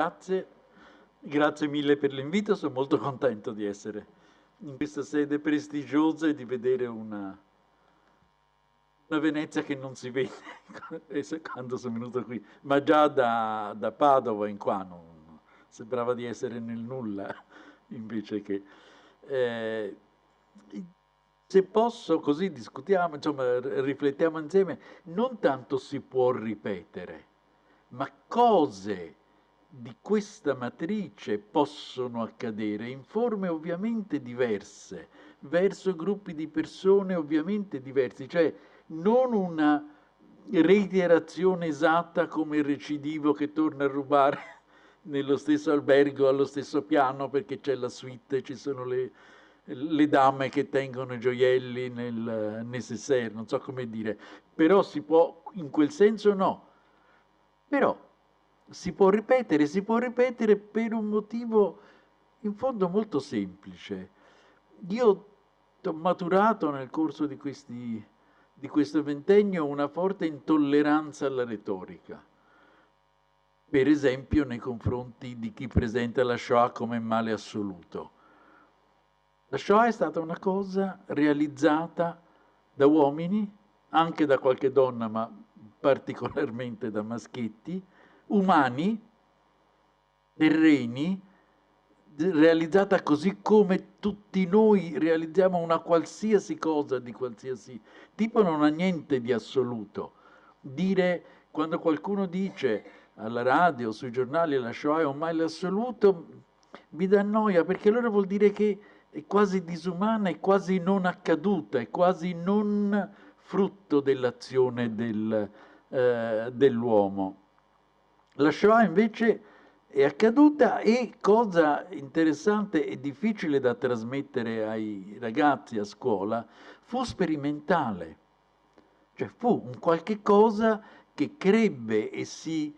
Grazie, grazie mille per l'invito, sono molto contento di essere in questa sede prestigiosa e di vedere una Venezia che non si vede quando sono venuto qui, ma già da Padova in qua sembrava di essere nel nulla, invece che... eh, se posso, così discutiamo, insomma, riflettiamo insieme, non tanto si può ripetere, ma cose di questa matrice possono accadere in forme ovviamente diverse, verso gruppi di persone ovviamente diversi, cioè non una reiterazione esatta come il recidivo che torna a rubare nello stesso albergo, allo stesso piano perché c'è la suite, ci sono le dame che tengono i gioielli nel nécessaire, non so come dire, però si può, in quel senso no, però si può ripetere per un motivo in fondo molto semplice. Io ho maturato nel corso di questo ventennio una forte intolleranza alla retorica, per esempio nei confronti di chi presenta la Shoah come male assoluto. La Shoah è stata una cosa realizzata da uomini, anche da qualche donna, ma particolarmente da maschietti, umani, terreni, realizzata così come tutti noi realizziamo una qualsiasi cosa di qualsiasi tipo, non ha niente di assoluto. Dire, quando qualcuno dice alla radio, sui giornali, la Shoah è un male assoluto, mi dà noia perché allora vuol dire che è quasi disumana, è quasi non accaduta, è quasi non frutto dell'azione dell'uomo. La Shoah invece è accaduta e, cosa interessante e difficile da trasmettere ai ragazzi a scuola, fu sperimentale, cioè fu un qualche cosa che crebbe e si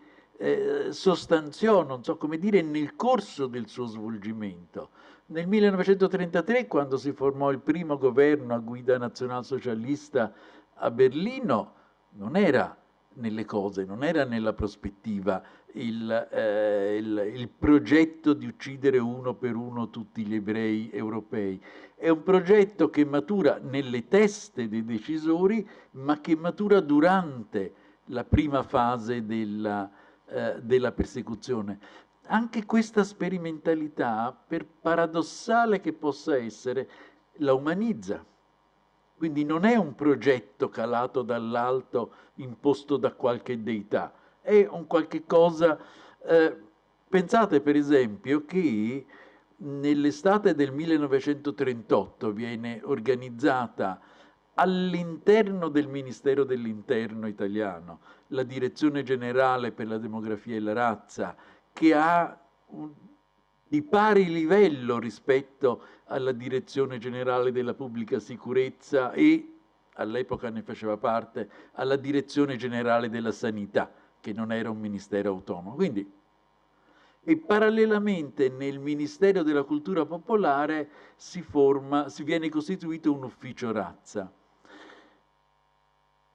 sostanziò, non so come dire, nel corso del suo svolgimento. Nel 1933, quando si formò il primo governo a guida nazionalsocialista a Berlino, non era nelle cose, non era nella prospettiva il progetto di uccidere uno per uno tutti gli ebrei europei. È un progetto che matura nelle teste dei decisori, ma che matura durante la prima fase della persecuzione. Anche questa sperimentalità, per paradossale che possa essere, la umanizza. Quindi non è un progetto calato dall'alto, imposto da qualche deità, è un qualche cosa... eh, pensate per esempio che nell'estate del 1938 viene organizzata all'interno del Ministero dell'Interno italiano la Direzione Generale per la Demografia e la Razza, che ha di pari livello rispetto alla Direzione Generale della Pubblica Sicurezza e, all'epoca ne faceva parte, alla Direzione Generale della Sanità, che non era un ministero autonomo. Quindi, e parallelamente nel Ministero della Cultura Popolare si viene costituito un ufficio razza.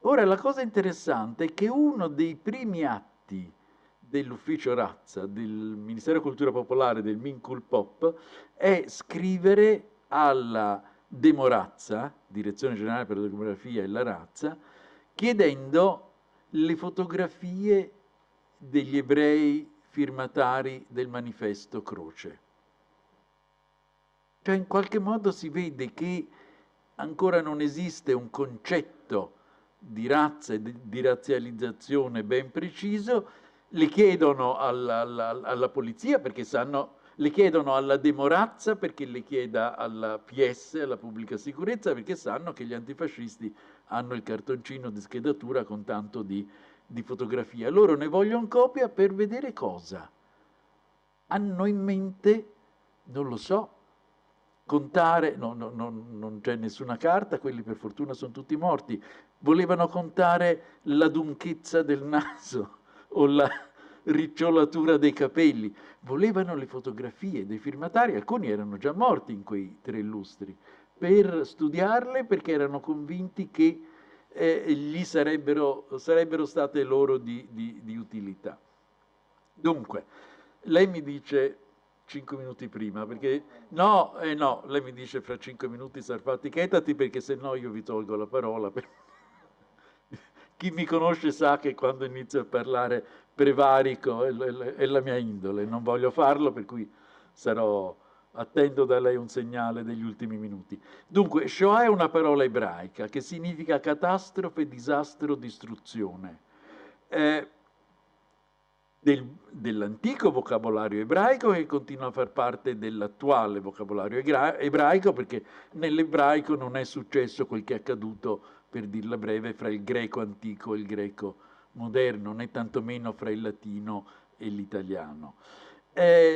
Ora, la cosa interessante è che uno dei primi atti dell'ufficio razza, del Ministero Cultura Popolare, del Minculpop, è scrivere alla Demorazza, Direzione Generale per la Demografia e la Razza, chiedendo le fotografie degli ebrei firmatari del manifesto Croce. Cioè in qualche modo si vede che ancora non esiste un concetto di razza e di razzializzazione ben preciso, le chiedono alla polizia perché sanno, le chiedono alla demorazza perché le chieda alla PS, alla pubblica sicurezza, perché sanno che gli antifascisti hanno il cartoncino di schedatura con tanto di fotografia. Loro ne vogliono copia per vedere cosa. Hanno in mente, non lo so, contare, non c'è nessuna carta, quelli per fortuna sono tutti morti, volevano contare la dunchezza del naso o la ricciolatura dei capelli, volevano le fotografie dei firmatari, alcuni erano già morti in quei 3 lustri, per studiarle perché erano convinti che gli sarebbero state loro di utilità. Dunque, Lei mi dice 5 minuti prima, perché no, no, lei mi dice fra 5 minuti Sarfatti, chetati perché se no io vi tolgo la parola. Chi mi conosce sa che quando inizio a parlare prevarico è la mia indole, non voglio farlo, per cui sarò attendo da lei un segnale degli ultimi minuti. Dunque, Shoah è una parola ebraica che significa catastrofe, disastro, distruzione. Eh, dell'antico vocabolario ebraico che continua a far parte dell'attuale vocabolario ebraico, perché nell'ebraico non è successo quel che è accaduto, per dirla breve, fra il greco antico e il greco moderno, né tantomeno fra il latino e l'italiano.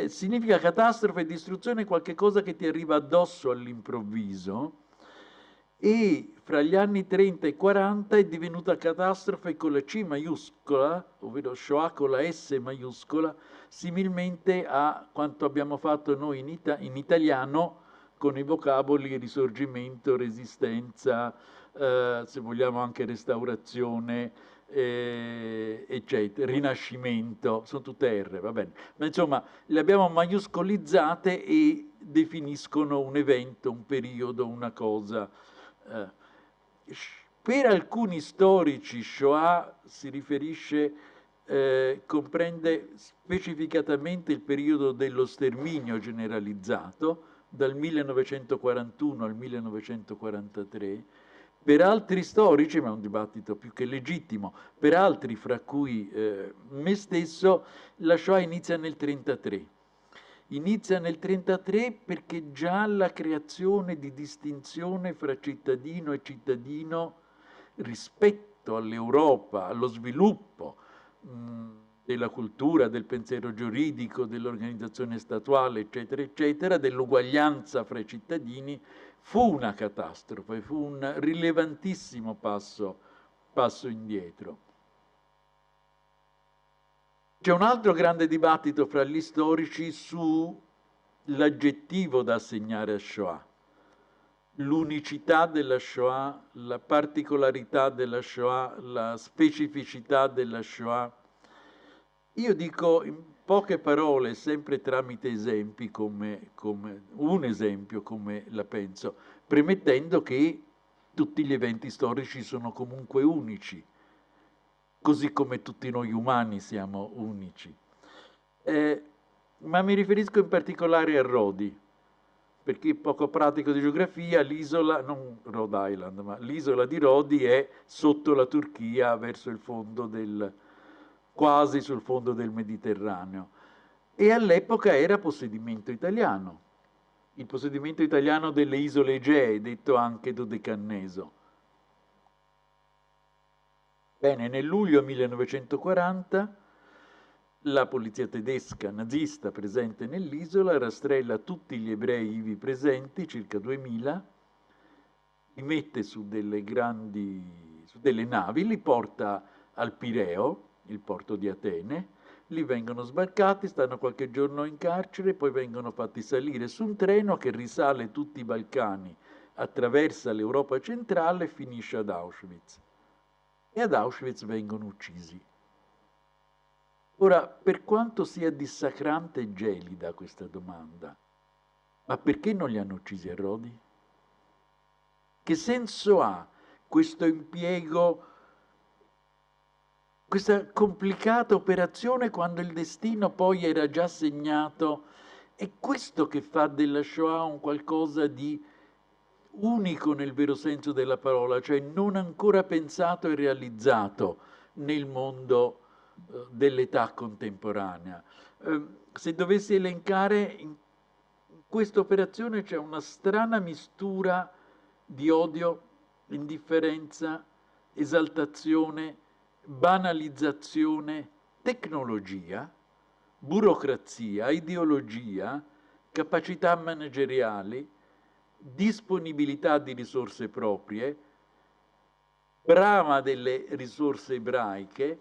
Significa catastrofe e distruzione, qualche cosa che ti arriva addosso all'improvviso, e fra gli anni 30 e 40 è divenuta catastrofe con la C maiuscola, ovvero Shoah con la S maiuscola, similmente a quanto abbiamo fatto noi in italiano con i vocaboli risorgimento, resistenza, se vogliamo anche restaurazione, eccetera, rinascimento, sono tutte R, va bene. Ma insomma, le abbiamo maiuscolizzate e definiscono un evento, un periodo, una cosa. Eh, per alcuni storici Shoah si riferisce, comprende specificatamente il periodo dello sterminio generalizzato, dal 1941 al 1943. Per altri storici, ma è un dibattito più che legittimo, per altri, fra cui me stesso, la Shoah inizia nel 1933. Inizia nel 1933 perché già la creazione di distinzione fra cittadino e cittadino rispetto all'Europa, allo sviluppo della cultura, del pensiero giuridico, dell'organizzazione statuale, eccetera, eccetera, dell'uguaglianza fra i cittadini, fu una catastrofe, fu un rilevantissimo passo indietro. C'è un altro grande dibattito fra gli storici sull'aggettivo da assegnare a Shoah. L'unicità della Shoah, la particolarità della Shoah, la specificità della Shoah. Io dico in poche parole, sempre tramite esempi, come un esempio, come la penso, premettendo che tutti gli eventi storici sono comunque unici, così come tutti noi umani siamo unici. Ma mi riferisco in particolare a Rodi, perché poco pratico di geografia, l'isola, non Rhode Island, ma l'isola di Rodi è sotto la Turchia, verso il fondo quasi sul fondo del Mediterraneo. E all'epoca era possedimento italiano, il possedimento italiano delle isole Egee, detto anche Dodecanneso. Bene, nel luglio 1940 la polizia tedesca nazista presente nell'isola rastrella tutti gli ebrei ivi presenti, circa 2000, li mette su delle navi, li porta al Pireo, il porto di Atene, lì vengono sbarcati, stanno qualche giorno in carcere, poi vengono fatti salire su un treno che risale tutti i Balcani, attraversa l'Europa centrale e finisce ad Auschwitz. E ad Auschwitz vengono uccisi. Ora, per quanto sia dissacrante e gelida questa domanda, ma perché non li hanno uccisi a Rodi? Che senso ha questo impiego, questa complicata operazione quando il destino poi era già segnato? È questo che fa della Shoah un qualcosa di unico nel vero senso della parola, cioè non ancora pensato e realizzato nel mondo dell'età contemporanea. Se dovessi elencare, in questa operazione c'è una strana mistura di odio, indifferenza, esaltazione, banalizzazione, tecnologia, burocrazia, ideologia, capacità manageriali, disponibilità di risorse proprie, brama delle risorse ebraiche,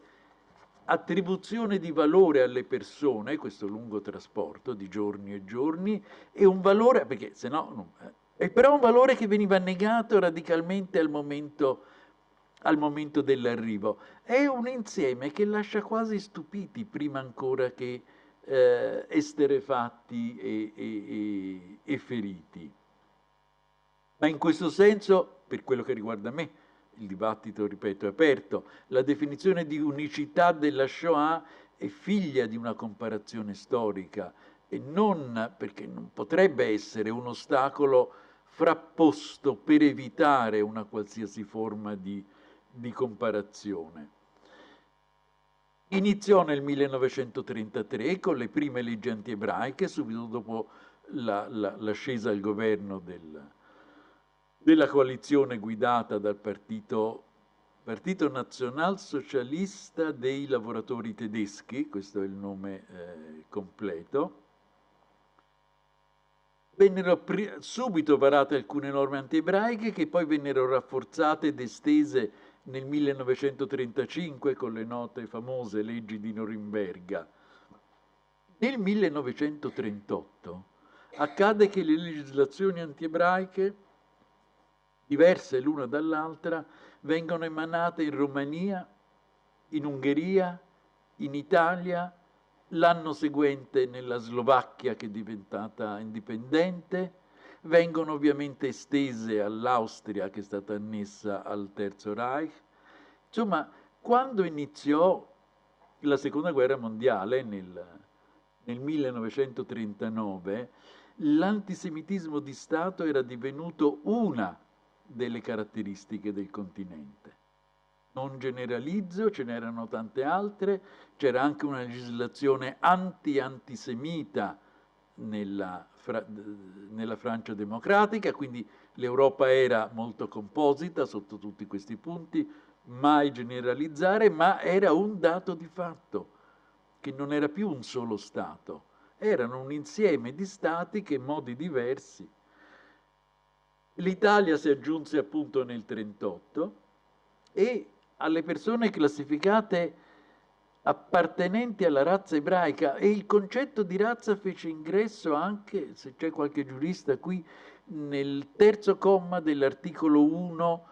attribuzione di valore alle persone, questo lungo trasporto di giorni e giorni, e un valore, perché se no, è però un valore che veniva negato radicalmente al momento dell'arrivo. È un insieme che lascia quasi stupiti prima ancora che esterrefatti e feriti. Ma in questo senso, per quello che riguarda me, il dibattito, ripeto, è aperto. La definizione di unicità della Shoah è figlia di una comparazione storica e non perché non potrebbe essere un ostacolo frapposto per evitare una qualsiasi forma di comparazione. Iniziò nel 1933 con le prime leggi antiebraiche, subito dopo l'ascesa al governo della coalizione guidata dal Partito Nazionalsocialista dei Lavoratori Tedeschi, questo è il nome completo. Vennero subito varate alcune norme antiebraiche che poi vennero rafforzate ed estese nel 1935 con le note famose leggi di Norimberga. Nel 1938 accade che le legislazioni antiebraiche, diverse l'una dall'altra, vengono emanate in Romania, in Ungheria, in Italia, l'anno seguente nella Slovacchia che è diventata indipendente, vengono ovviamente estese all'Austria che è stata annessa al Terzo Reich. Insomma, quando iniziò la Seconda Guerra Mondiale nel 1939, l'antisemitismo di Stato era divenuto una delle caratteristiche del continente. Non generalizzo, ce n'erano tante altre, c'era anche una legislazione antisemita nella Francia democratica, quindi l'Europa era molto composita sotto tutti questi punti, mai generalizzare, ma era un dato di fatto, che non era più un solo Stato, erano un insieme di Stati che in modi diversi. L'Italia si aggiunse appunto nel 1938 e alle persone classificate appartenenti alla razza ebraica, e il concetto di razza fece ingresso anche, se c'è qualche giurista qui, nel terzo comma dell'articolo 1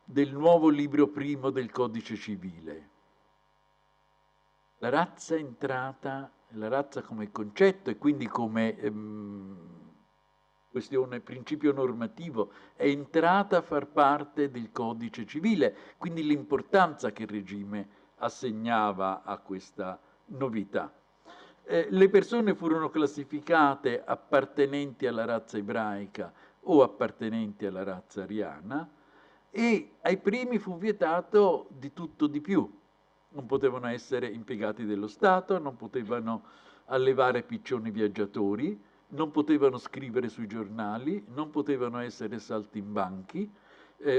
del nuovo libro primo del Codice Civile. La razza è entrata, la razza come concetto e quindi come questione, principio normativo, è entrata a far parte del Codice Civile, quindi l'importanza che il regime assegnava a questa novità. Le persone furono classificate appartenenti alla razza ebraica o appartenenti alla razza ariana e ai primi fu vietato di tutto di più. Non potevano essere impiegati dello Stato, non potevano allevare piccioni viaggiatori, non potevano scrivere sui giornali, non potevano essere saltimbanchi,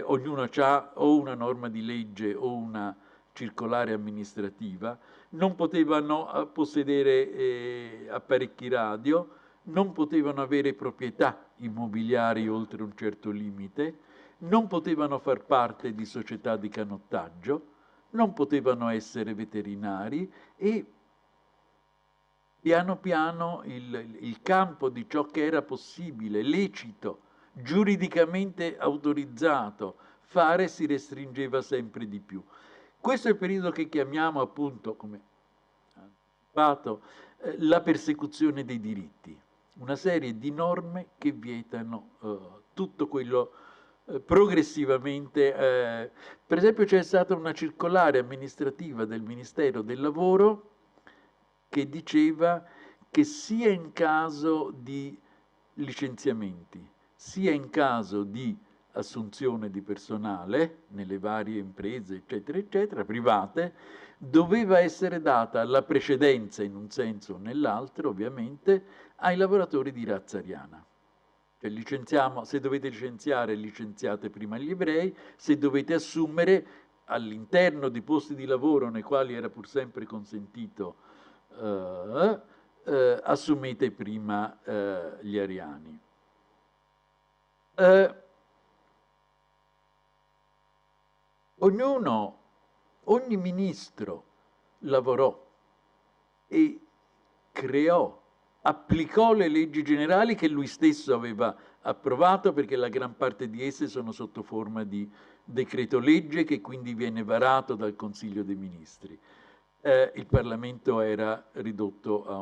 ognuno ha o una norma di legge o una circolare amministrativa, non potevano possedere apparecchi radio, non potevano avere proprietà immobiliari oltre un certo limite, non potevano far parte di società di canottaggio, non potevano essere veterinari e piano piano il campo di ciò che era possibile, lecito, giuridicamente autorizzato fare si restringeva sempre di più. Questo è il periodo che chiamiamo appunto, come anticipato, la persecuzione dei diritti, una serie di norme che vietano tutto quello progressivamente. Per esempio c'è stata una circolare amministrativa del Ministero del Lavoro che diceva che sia in caso di licenziamenti, sia in caso di assunzione di personale nelle varie imprese, eccetera, eccetera, private, doveva essere data la precedenza in un senso o nell'altro, ovviamente, ai lavoratori di razza ariana. Cioè, licenziamo, se dovete licenziare, licenziate prima gli ebrei, se dovete assumere all'interno di posti di lavoro nei quali era pur sempre consentito assumete prima gli ariani. Ogni ministro lavorò e creò, applicò le leggi generali che lui stesso aveva approvato, perché la gran parte di esse sono sotto forma di decreto legge che quindi viene varato dal Consiglio dei Ministri. il Parlamento era ridotto a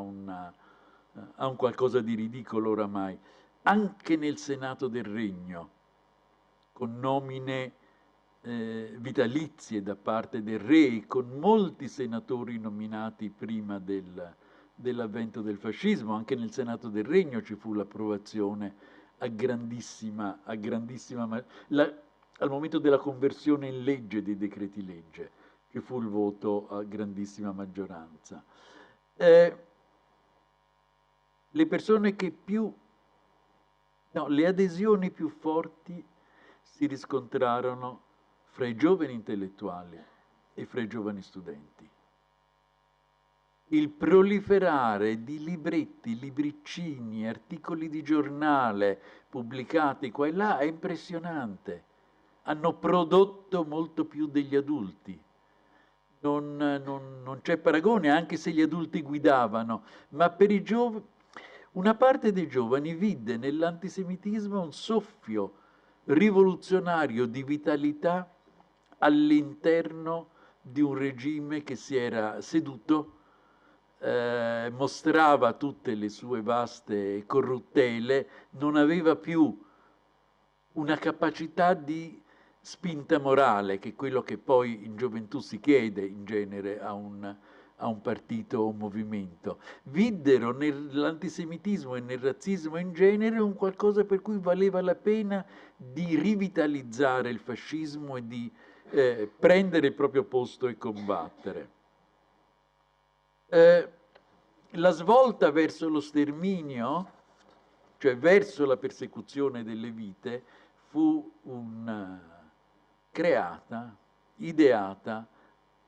un qualcosa di ridicolo oramai. Anche nel Senato del Regno, con nomine vitalizie da parte del re e con molti senatori nominati prima dell'avvento del fascismo, anche nel Senato del Regno ci fu l'approvazione al momento della conversione in legge dei decreti legge, ci fu il voto a grandissima maggioranza. Le persone che più, no, le adesioni più forti si riscontrarono fra i giovani intellettuali e fra i giovani studenti. Il proliferare di libretti, libriccini, articoli di giornale pubblicati qua e là è impressionante. Hanno prodotto molto più degli adulti. Non c'è paragone, anche se gli adulti guidavano, ma per i giovani, una parte dei giovani vide nell'antisemitismo un soffio rivoluzionario di vitalità all'interno di un regime che si era seduto, mostrava tutte le sue vaste corruttele, non aveva più una capacità di spinta morale, che è quello che poi in gioventù si chiede in genere a un partito o un movimento. Viddero nell'antisemitismo e nel razzismo in genere un qualcosa per cui valeva la pena di rivitalizzare il fascismo e di prendere il proprio posto e combattere. La svolta verso lo sterminio, cioè verso la persecuzione delle vite, fu creata, ideata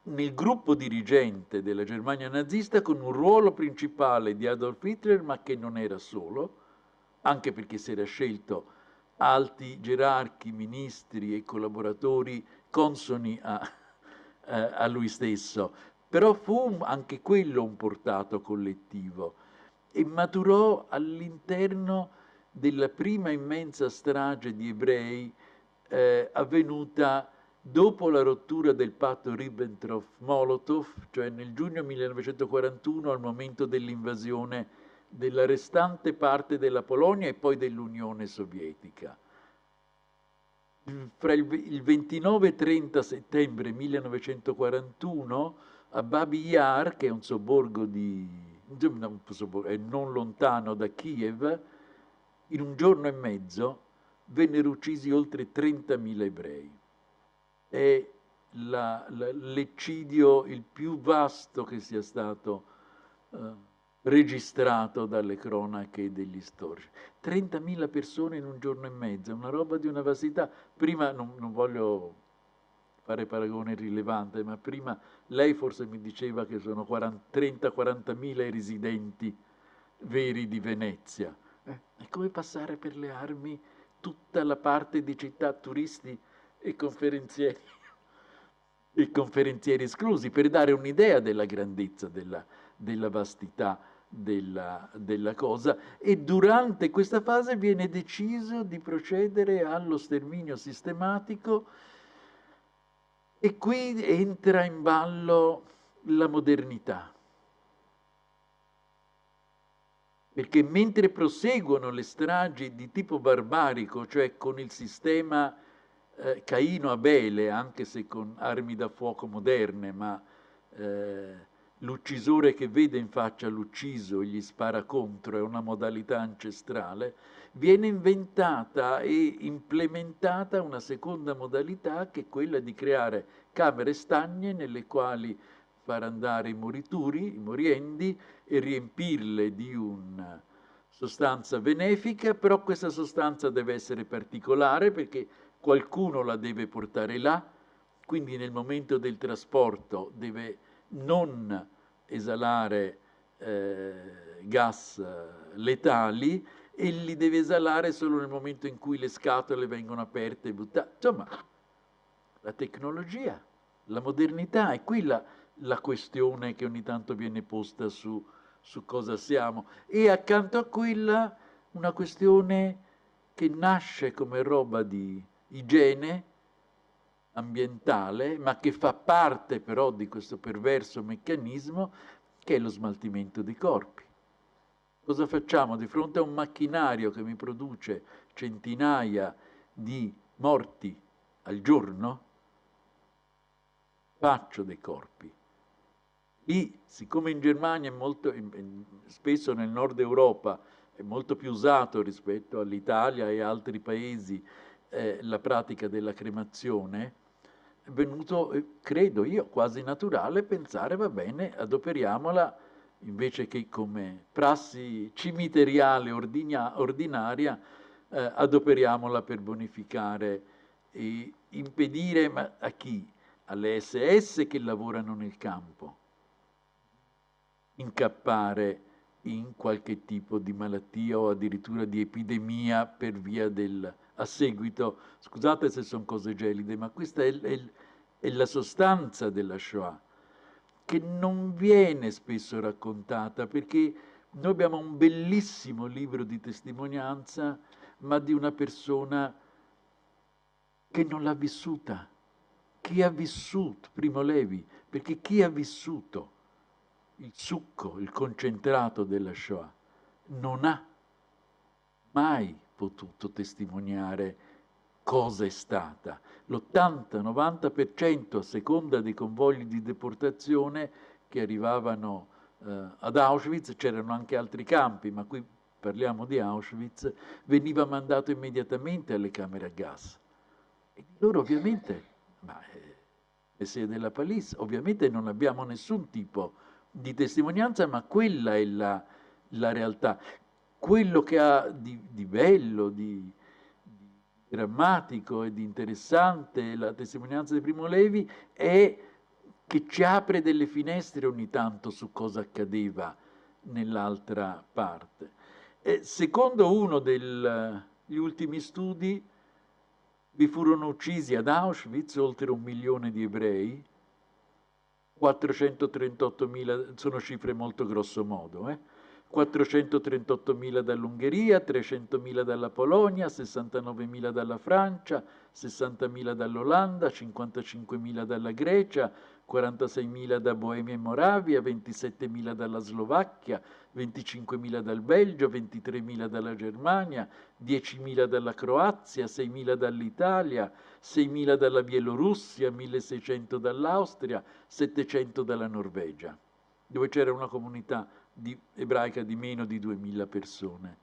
nel gruppo dirigente della Germania nazista con un ruolo principale di Adolf Hitler, ma che non era solo, anche perché si era scelto alti gerarchi, ministri e collaboratori consoni a lui stesso, però fu anche quello un portato collettivo e maturò all'interno della prima immensa strage di ebrei avvenuta dopo la rottura del patto Ribbentrop-Molotov, cioè nel giugno 1941 al momento dell'invasione della restante parte della Polonia e poi dell'Unione Sovietica. Fra il 29 e 30 settembre 1941 a Babi Yar, che è un sobborgo è non lontano da Kiev, in un giorno e mezzo vennero uccisi oltre 30.000 ebrei. È l'eccidio il più vasto che sia stato registrato dalle cronache degli storici. 30.000 persone in un giorno e mezzo, una roba di una vastità. Prima, non voglio fare paragone rilevante, ma prima lei forse mi diceva che sono 30-40.000 i residenti veri di Venezia. È come passare per le armi tutta la parte di città, turisti e conferenzieri esclusi, per dare un'idea della grandezza, della vastità della cosa. E durante questa fase viene deciso di procedere allo sterminio sistematico e qui entra in ballo la modernità. Perché mentre proseguono le stragi di tipo barbarico, cioè con il sistema Caino-Abele, anche se con armi da fuoco moderne, ma l'uccisore che vede in faccia l'ucciso e gli spara contro è una modalità ancestrale, viene inventata e implementata una seconda modalità che è quella di creare camere stagne nelle quali far andare i morituri, i moriendi, e riempirle di una sostanza benefica, però questa sostanza deve essere particolare perché qualcuno la deve portare là, quindi nel momento del trasporto deve non esalare gas letali e li deve esalare solo nel momento in cui le scatole vengono aperte e buttate. Insomma, la tecnologia, la modernità, è qui la questione che ogni tanto viene posta su cosa siamo. E accanto a quella una questione che nasce come roba di igiene, ambientale, ma che fa parte però di questo perverso meccanismo che è lo smaltimento dei corpi. Cosa facciamo di fronte a un macchinario che mi produce centinaia di morti al giorno? Faccio dei corpi. Lì, siccome in Germania è molto, spesso nel nord Europa è molto più usato rispetto all'Italia e altri paesi la pratica della cremazione, è venuto, credo io, quasi naturale pensare, va bene, adoperiamola invece che come prassi cimiteriale ordinaria, adoperiamola per bonificare e impedire, ma a chi? Alle SS che lavorano nel campo, incappare in qualche tipo di malattia o addirittura di epidemia per via del, a seguito, scusate se sono cose gelide, ma questa è la sostanza della Shoah, che non viene spesso raccontata perché noi abbiamo un bellissimo libro di testimonianza, ma di una persona che non l'ha vissuta. Chi ha vissuto, Primo Levi, perché chi ha vissuto il succo, il concentrato della Shoah, non ha mai potuto testimoniare cosa è stata. L'80-90% a seconda dei convogli di deportazione che arrivavano ad Auschwitz, c'erano anche altri campi, ma qui parliamo di Auschwitz, veniva mandato immediatamente alle camere a gas. E di loro ovviamente, ma Messier della Palisse, ovviamente non abbiamo nessun tipo di testimonianza, ma quella è la realtà. Quello che ha di bello, di drammatico e di interessante la testimonianza di Primo Levi è che ci apre delle finestre ogni tanto su cosa accadeva nell'altra parte. Secondo uno degli ultimi studi, vi furono uccisi ad Auschwitz oltre 1 milione di ebrei, 438.000, sono cifre molto grosso modo, 438.000 dall'Ungheria, 300.000 dalla Polonia, 69.000 dalla Francia, 60.000 dall'Olanda, 55.000 dalla Grecia, 46.000 da Boemia e Moravia, 27.000 dalla Slovacchia, 25.000 dal Belgio, 23.000 dalla Germania, 10.000 dalla Croazia, 6.000 dall'Italia, 6.000 dalla Bielorussia, 1.600 dall'Austria, 700 dalla Norvegia, dove c'era una comunità ebraica di meno di 2.000 persone.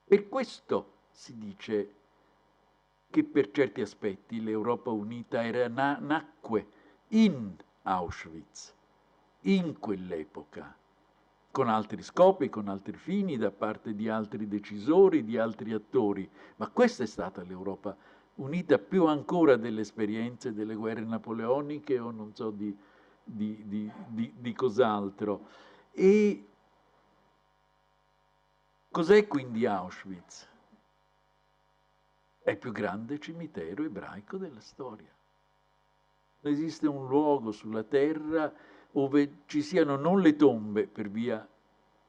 Per questo si dice che per certi aspetti l'Europa unita nacque in Auschwitz, in quell'epoca, con altri scopi, con altri fini, da parte di altri decisori, di altri attori, ma questa è stata l'Europa unita più ancora delle esperienze delle guerre napoleoniche o non so di cos'altro. E cos'è quindi Auschwitz? È il più grande cimitero ebraico della storia. Non esiste un luogo sulla terra dove ci siano non le tombe per via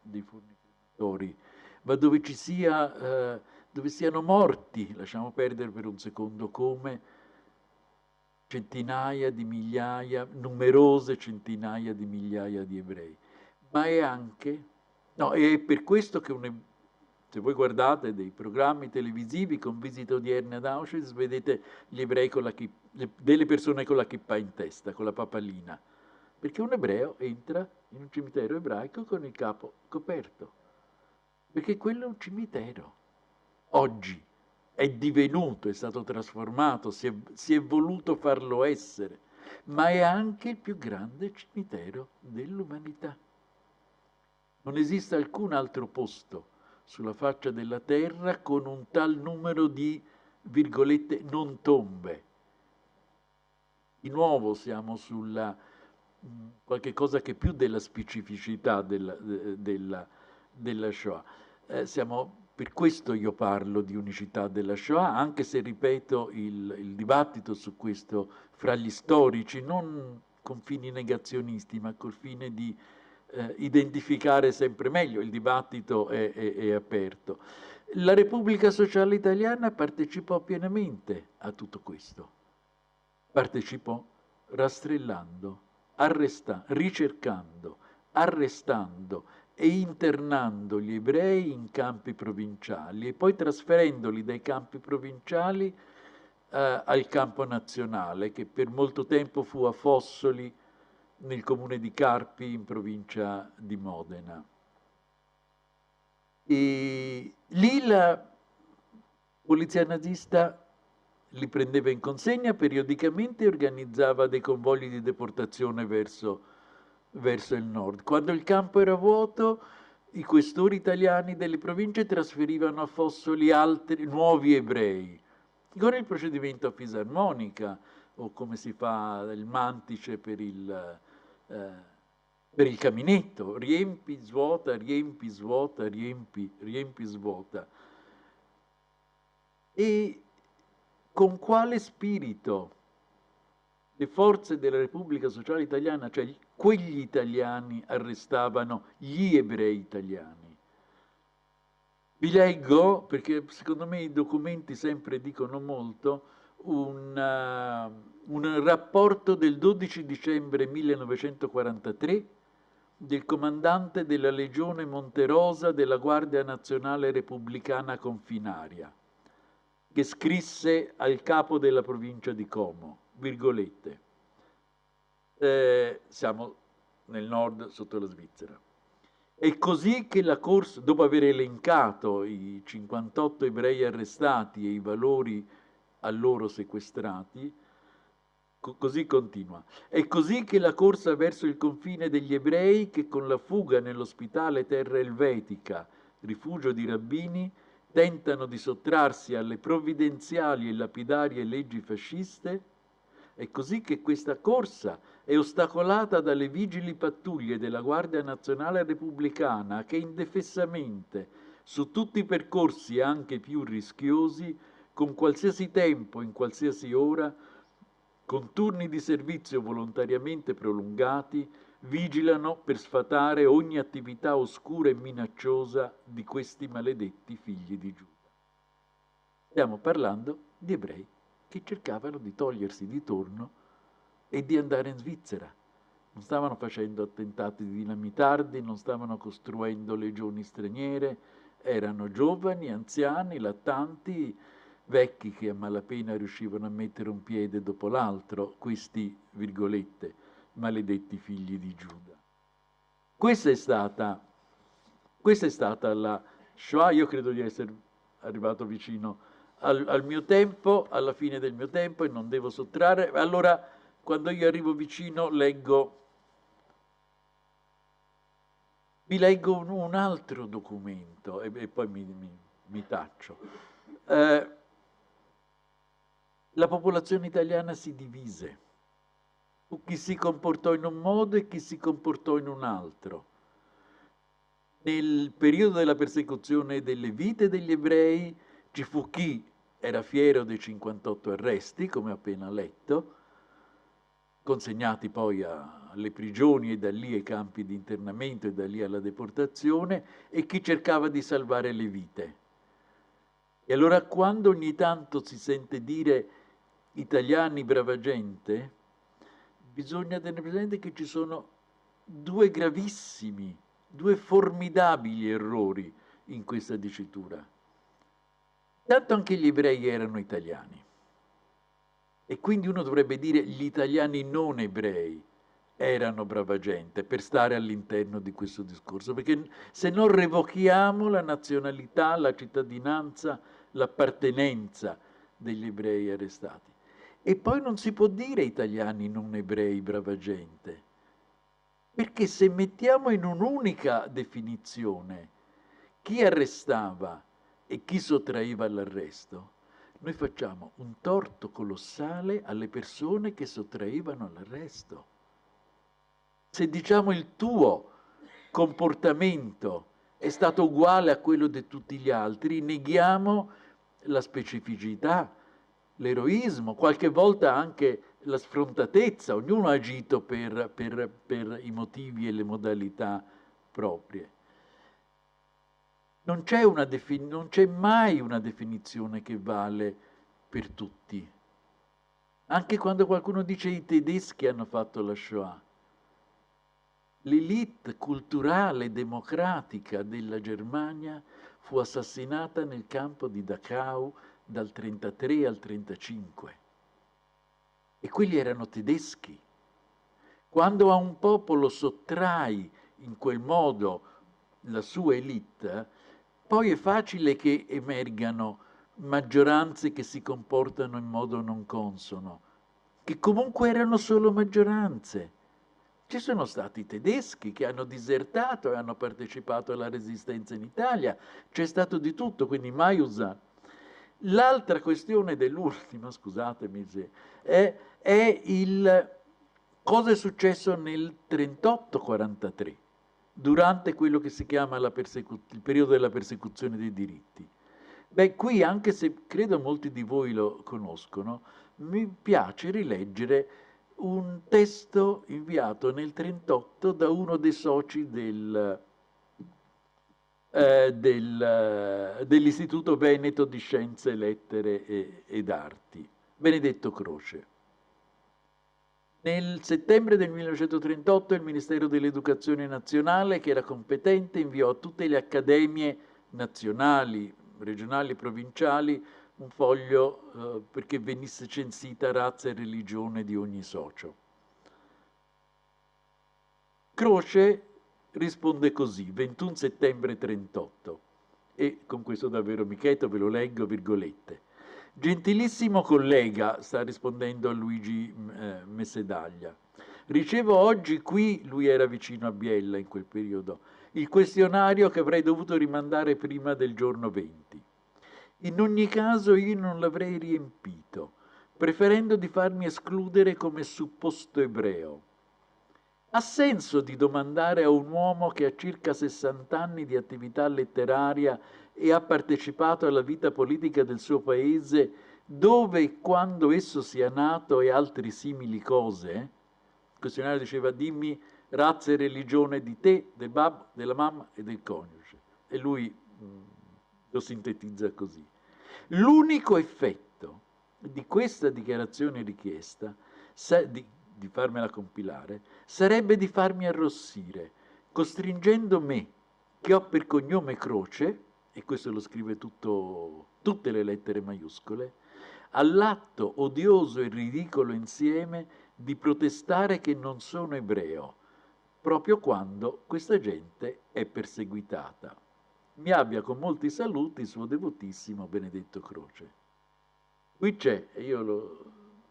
dei fornicatori, ma dove ci sia, dove siano morti, lasciamo perdere per un secondo come, centinaia di migliaia, numerose centinaia di migliaia di ebrei. Ma è anche, no, è per questo che se voi guardate dei programmi televisivi con visite odierne ad Auschwitz, vedete gli ebrei con delle persone con la kippa in testa, con la papalina. Perché un ebreo entra in un cimitero ebraico con il capo coperto. Perché quello è un cimitero. Oggi è divenuto, è stato trasformato, si è voluto farlo essere, ma è anche il più grande cimitero dell'umanità. Non esiste alcun altro posto sulla faccia della terra con un tal numero di, virgolette, non tombe. Di nuovo siamo sulla qualche cosa che più della specificità della Shoah. Per questo io parlo di unicità della Shoah, anche se ripeto il dibattito su questo fra gli storici, non con fini negazionisti, ma col fine di identificare sempre meglio, il dibattito è aperto. La Repubblica Sociale Italiana partecipò pienamente a tutto questo. partecipò rastrellando, ricercando, arrestando e internando gli ebrei in campi provinciali e poi trasferendoli dai campi provinciali al campo nazionale, che per molto tempo fu a Fossoli, nel comune di Carpi, in provincia di Modena. E lì la polizia nazista li prendeva in consegna periodicamente e organizzava dei convogli di deportazione verso il nord. Quando il campo era vuoto, i questori italiani delle province trasferivano a Fossoli altri nuovi ebrei, con il procedimento a fisarmonica, o come si fa il mantice per il caminetto: riempi, svuota, riempi, svuota, riempi, riempi, svuota. E con quale spirito le forze della Repubblica Sociale Italiana, cioè quegli italiani, arrestavano gli ebrei italiani? Vi leggo, perché secondo me i documenti sempre dicono molto, un rapporto del 12 dicembre 1943 del comandante della Legione Monterosa della Guardia Nazionale Repubblicana Confinaria, che scrisse al capo della provincia di Como, virgolette, siamo nel nord sotto la Svizzera. È così che la corsa, dopo aver elencato i 58 ebrei arrestati e i valori a loro sequestrati, così continua. È così che la corsa verso il confine degli ebrei, che con la fuga nell'ospitale terra elvetica, rifugio di rabbini, tentano di sottrarsi alle provvidenziali e lapidarie leggi fasciste, è così che questa corsa è ostacolata dalle vigili pattuglie della Guardia Nazionale Repubblicana che indefessamente, su tutti i percorsi anche più rischiosi, con qualsiasi tempo, in qualsiasi ora, con turni di servizio volontariamente prolungati, vigilano per sfatare ogni attività oscura e minacciosa di questi maledetti figli di Giuda. Stiamo parlando di ebrei che cercavano di togliersi di torno e di andare in Svizzera. Non stavano facendo attentati dinamitardi, non stavano costruendo legioni straniere, erano giovani, anziani, lattanti, vecchi che a malapena riuscivano a mettere un piede dopo l'altro, questi, virgolette, maledetti figli di Giuda. Questa è stata la Shoah. Io credo di essere arrivato vicino al mio tempo, alla fine del mio tempo, e non devo sottrarre. Allora, quando io arrivo vicino, vi leggo un altro documento e poi mi taccio. La popolazione italiana si divise su chi si comportò in un modo e chi si comportò in un altro. Nel periodo della persecuzione delle vite degli ebrei ci fu chi era fiero dei 58 arresti, come appena letto, consegnati poi alle prigioni e da lì ai campi di internamento e da lì alla deportazione, e chi cercava di salvare le vite. E allora, quando ogni tanto si sente dire italiani brava gente, bisogna tenere presente che ci sono due gravissimi, due formidabili errori in questa dicitura. Tanto anche gli ebrei erano italiani. E quindi uno dovrebbe dire gli italiani non ebrei erano brava gente, per stare all'interno di questo discorso, perché se non revochiamo la nazionalità, la cittadinanza, l'appartenenza degli ebrei arrestati. E poi non si può dire italiani non ebrei brava gente, perché se mettiamo in un'unica definizione chi arrestava e chi sottraeva all'arresto, noi facciamo un torto colossale alle persone che sottraevano all'arresto. Se diciamo il tuo comportamento è stato uguale a quello di tutti gli altri, neghiamo la specificità, l'eroismo, qualche volta anche la sfrontatezza. Ognuno ha agito per i motivi e le modalità proprie. Non c'è mai una definizione che vale per tutti. Anche quando qualcuno dice i tedeschi hanno fatto la Shoah, l'élite culturale democratica della Germania fu assassinata nel campo di Dachau dal 33 al 35 e quelli erano tedeschi. Quando a un popolo sottrai in quel modo la sua élite, poi è facile che emergano maggioranze che si comportano in modo non consono, che comunque erano solo maggioranze. Ci sono stati tedeschi che hanno disertato e hanno partecipato alla resistenza in Italia, c'è stato di tutto, quindi mai usato. L'altra questione dell'ultima, scusatemi se, è il cosa è successo nel 38-43, durante quello che si chiama il periodo della persecuzione dei diritti. Beh, qui, anche se credo molti di voi lo conoscono, mi piace rileggere un testo inviato nel 1938 da uno dei soci dell'Istituto Veneto di Scienze, Lettere ed Arti, Benedetto Croce. Nel settembre del 1938 il Ministero dell'Educazione Nazionale, che era competente, inviò a tutte le accademie nazionali, regionali e provinciali un foglio perché venisse censita razza e religione di ogni socio. Croce risponde così, 21 settembre 38, e con questo davvero mi cheto, ve lo leggo, virgolette. Gentilissimo collega, sta rispondendo a Luigi Messedaglia, ricevo oggi qui, lui era vicino a Biella in quel periodo, il questionario che avrei dovuto rimandare prima del giorno 20. In ogni caso io non l'avrei riempito, preferendo di farmi escludere come supposto ebreo. Ha senso di domandare a un uomo che ha circa 60 anni di attività letteraria e ha partecipato alla vita politica del suo paese dove e quando esso sia nato e altre simili cose? Il questionario diceva dimmi razza e religione di te, del babbo, della mamma e del coniuge. E lui lo sintetizza così. L'unico effetto di questa dichiarazione richiesta, di farmela compilare, sarebbe di farmi arrossire, costringendo me, che ho per cognome Croce, e questo lo scrive tutte le lettere maiuscole, all'atto odioso e ridicolo insieme di protestare che non sono ebreo, proprio quando questa gente è perseguitata. Mi abbia con molti saluti suo devotissimo Benedetto Croce. Qui c'è, e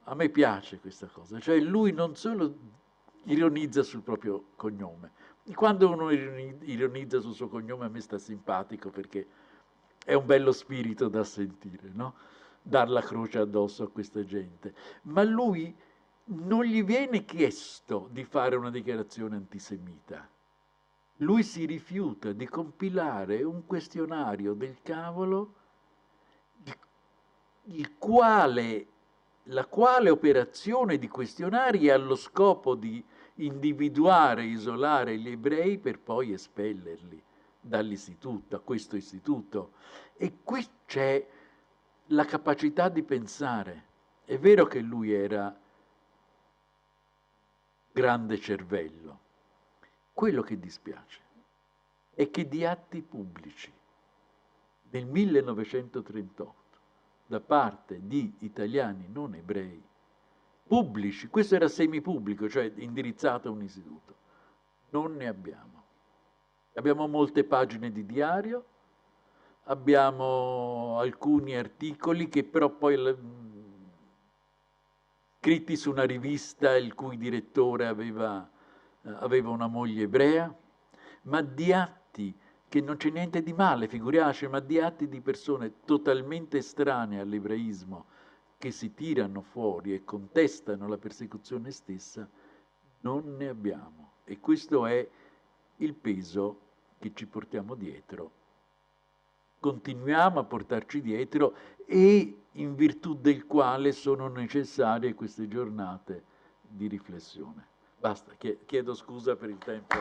a me piace questa cosa, cioè lui non solo ironizza sul proprio cognome, quando uno ironizza sul suo cognome a me sta simpatico perché è un bello spirito da sentire, no? Dar la croce addosso a questa gente. Ma lui non gli viene chiesto di fare una dichiarazione antisemita. Lui si rifiuta di compilare un questionario del cavolo la quale operazione di questionari ha lo scopo di individuare e isolare gli ebrei per poi espellerli dall'istituto, a questo istituto. E qui c'è la capacità di pensare. È vero che lui era grande cervello. Quello che dispiace è che di atti pubblici nel 1938 da parte di italiani non ebrei, pubblici, questo era semipubblico, cioè indirizzato a un istituto, non ne abbiamo. Abbiamo molte pagine di diario, abbiamo alcuni articoli che però poi scritti su una rivista il cui direttore aveva una moglie ebrea, ma di atti che non c'è niente di male, figuriamoci, ma di atti di persone totalmente estranee all'ebraismo che si tirano fuori e contestano la persecuzione stessa, non ne abbiamo. E questo è il peso che ci portiamo dietro. Continuiamo a portarci dietro e in virtù del quale sono necessarie queste giornate di riflessione. Basta, chiedo scusa per il tempo